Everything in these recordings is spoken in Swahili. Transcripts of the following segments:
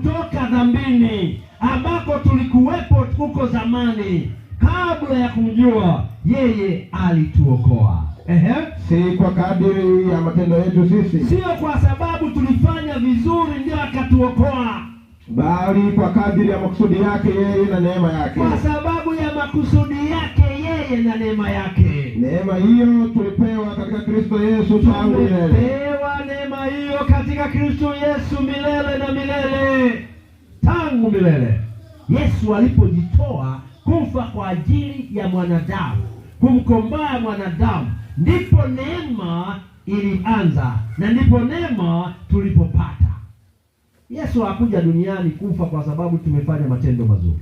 kutoka dhambini ambako tulikuwepo huko zamani. Kabla ya kumjua yeye alituokoa. Si kwa kadiri ya matendo yetu sisi, sio kwa sababu tulifanya vizuri ndio akatuokoa, bali kwa kadiri ya makusudi yake yeye na neema yake. Kwa sababu ya makusudi yake yeye na neema yake. Neema hiyo tulipewa katika Kristo Yesu tangu milele. Tulipewa neema hiyo katika Kristo Yesu milele na milele, tangu milele. Yesu alipojitoa kufa kwa ajili ya mwanadamu, kumkomboa mwanadamu, ndipo neema ilianza na ndipo neema tulipopata. Yesu hakuja duniani kufa kwa sababu tumefanya matendo mazuri.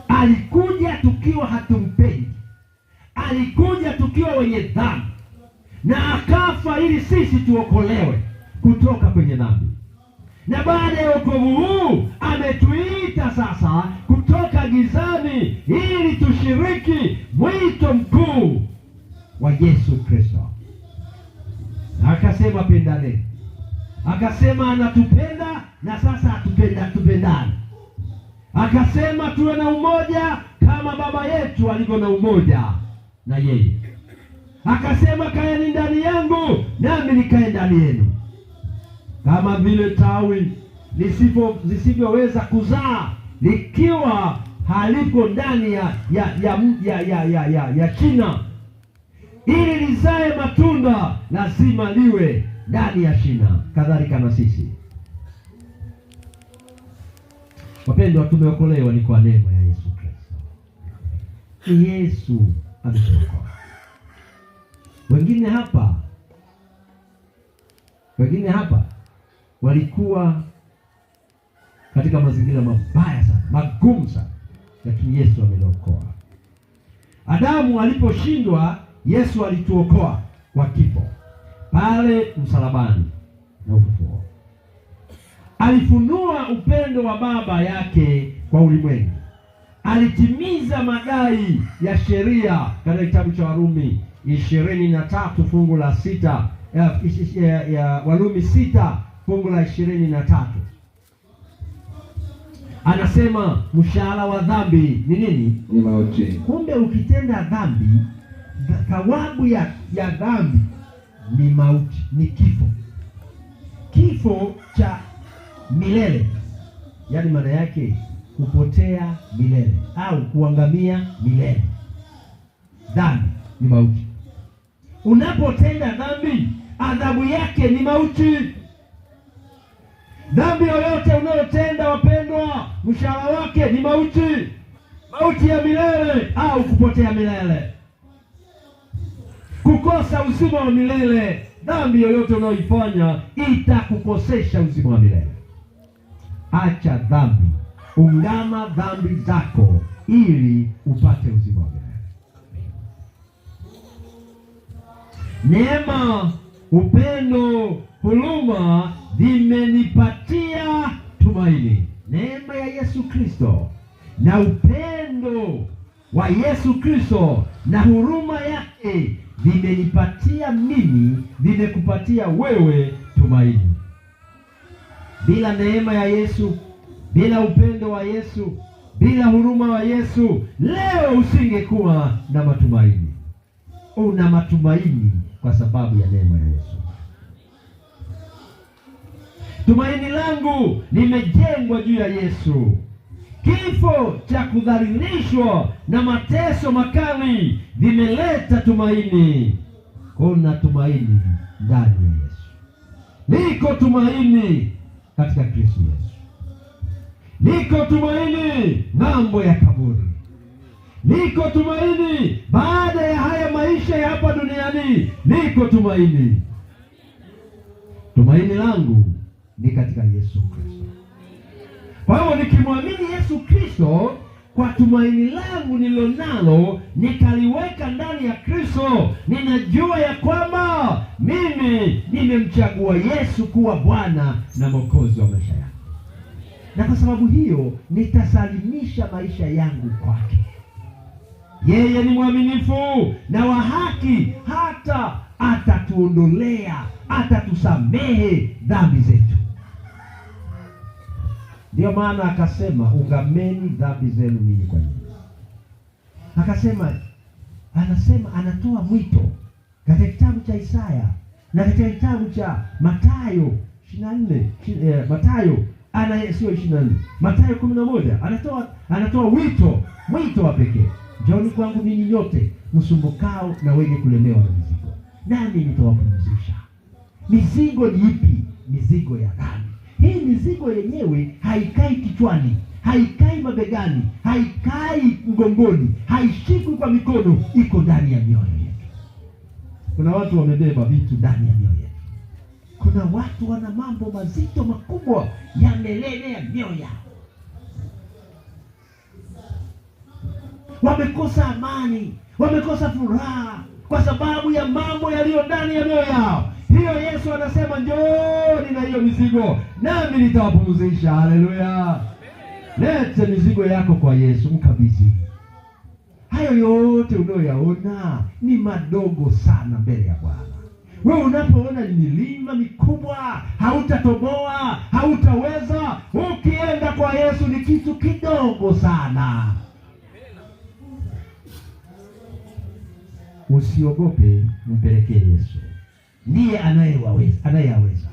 Alikuja tukiwa hatumpendi, alikuja tukiwa wenye dhambi, na akafa ili sisi tuokolewe kutoka kwenye dhambi. Na baada ya wokovu huu ametuita sasa kutoka gizani ili tushiriki mwito mkuu wa Yesu Kristo. Akasema pendane, akasema anatupenda na sasa tupendane. Akasema tuwe na umoja kama Baba yetu alivyo na umoja na yeye. Akasema kaeni ndani yangu nami nikae ndani yenu. Kama vile tawi lisivyoweza kuzaa likiwa haliko ndani ya shina, ili lizae matunda lazima liwe ndani ya shina. Kadhalika na sisi, wapendwa, tumeokolewa ni kwa neema ya Yesu Kristo. Ni Yesu alituokoa. Wengine hapa walikuwa katika mazingira mabaya sana, magumu sana, lakini Yesu ameokoa. Adamu aliposhindwa, Yesu alituokoa kwa kifo pale msalabani na ufufuo. Alifunua upendo wa Baba yake kwa ulimwengu. Alitimiza madai ya sheria katika kitabu cha Warumi 23 fungu la 6, ya Warumi 6 fungu la 23. Anasema mshahara wa dhambi ni nini? Ni mauti. Kumbe ukitenda dhambi, thawabu ya dhambi ni mauti, ni kifo. Kifo cha milele. Yaani maana yake kupotea milele au kuangamia milele. Dhambi ni mauti. Unapotenda dhambi, adhabu yake ni mauti. Dhambi yoyote unayotenda, wapendwa, mshahara wake ni mauti. Mauti ya milele au kupotea milele, kukosa uzima wa milele. Dhambi yoyote unayoifanya itakukosesha uzima wa milele. Acha dhambi, ungama dhambi zako ili upate uzima wa milele. Neema, upendo, huruma vimenipatia tumaini. Neema ya Yesu Kristo na upendo wa Yesu Kristo na huruma yake vimenipatia mimi, vimekupatia wewe tumaini. Bila neema ya Yesu, bila upendo wa Yesu, bila huruma wa Yesu, leo usingekuwa na matumaini. Una matumaini kwa sababu ya neema ya Yesu. Tumaini langu limejengwa juu ya Yesu. Kifo cha kudhalilishwa na mateso makali vimeleta tumaini. Kuna tumaini ndani ya Yesu. Liko tumaini katika Kristo Yesu. Liko tumaini ng'ambo ya kaburi. Liko tumaini baada ya haya maisha ya hapa duniani. Liko tumaini. Tumaini langu ni katika Yesu Kristo. Kwa hiyo nikimwamini Yesu Kristo, kwa tumaini langu nililonalo nikaliweka ndani ya Kristo, ninajua ya kwamba mimi nimemchagua Yesu kuwa Bwana na Mwokozi wa maisha yangu, na kwa sababu hiyo nitasalimisha maisha yangu kwake. Yeye ni mwaminifu na wa haki, hata atatuondolea, atatusamehe dhambi zetu. Ndio maana akasema ungameni dhambi zenu ninyi kwa ninyi. Anatoa mwito katika kitabu cha Isaya na katika kitabu cha Mathayo 24, sio 24, Mathayo 11, anatoa mwito wa pekee. Njooni kwangu ninyi nyote msumbukao na wenye kulemewa na mizigo, nami nitawapumzisha. Mizigo ni ipi? Mizigo ya dhambi. Hii mizigo yenyewe haikai kichwani, haikai mabegani, haikai mgongoni, haishikwi kwa mikono, iko ndani ya mioyo yetu. Kuna watu wamebeba vitu ndani ya mioyo yetu. Kuna watu wana mambo mazito makubwa yamelelea mioyo yao. Wamekosa amani, wamekosa furaha kwa sababu ya mambo yaliyo ndani ya mioyo yao. Hiyo Yesu anasema njooni na hiyo mizigo nami nitawapumzisha. Haleluya! Lete mizigo yako kwa Yesu, mkabidhi. Hayo yote unayoyaona ni madogo sana mbele ya Bwana. Wewe unapoona ni milima mikubwa, hautatoboa, hautaweza, ukienda kwa Yesu ni kitu kidogo sana. Usiogope, mpelekee Yesu. Ndiye anayeweza.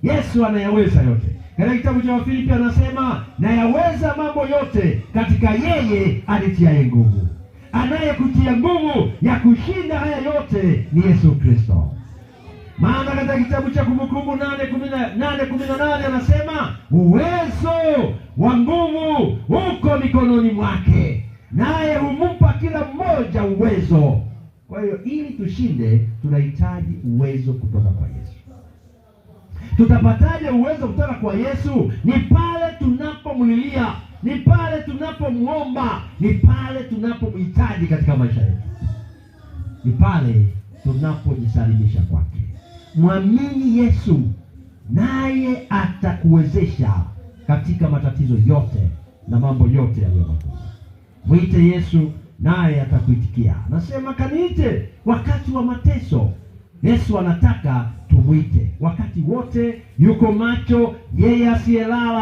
Yesu anayaweza yote. Katika kitabu cha Wafilipi anasema, nayaweza mambo yote katika yeye anitiaye nguvu. Anayekutia nguvu ya kushinda haya yote ni Yesu Kristo. Maana katika kitabu cha Kumbukumbu 8:18 anasema, uwezo wa nguvu uko mikononi mwake, naye humpa kila mmoja uwezo. Kwa hiyo ili tushinde tunahitaji uwezo kutoka kwa Yesu. Tutapataje uwezo kutoka kwa Yesu? Ni pale tunapomlilia, ni pale tunapomuomba, ni pale tunapomhitaji katika maisha yetu, ni pale tunapojisalimisha kwake. Mwamini Yesu naye atakuwezesha katika matatizo yote na mambo yote yaliyo magumu. Mwite Yesu naye atakuitikia. Nasema kaniite wakati wa mateso. Yesu anataka tumwite wakati wote, yuko macho, yeye asiyelala.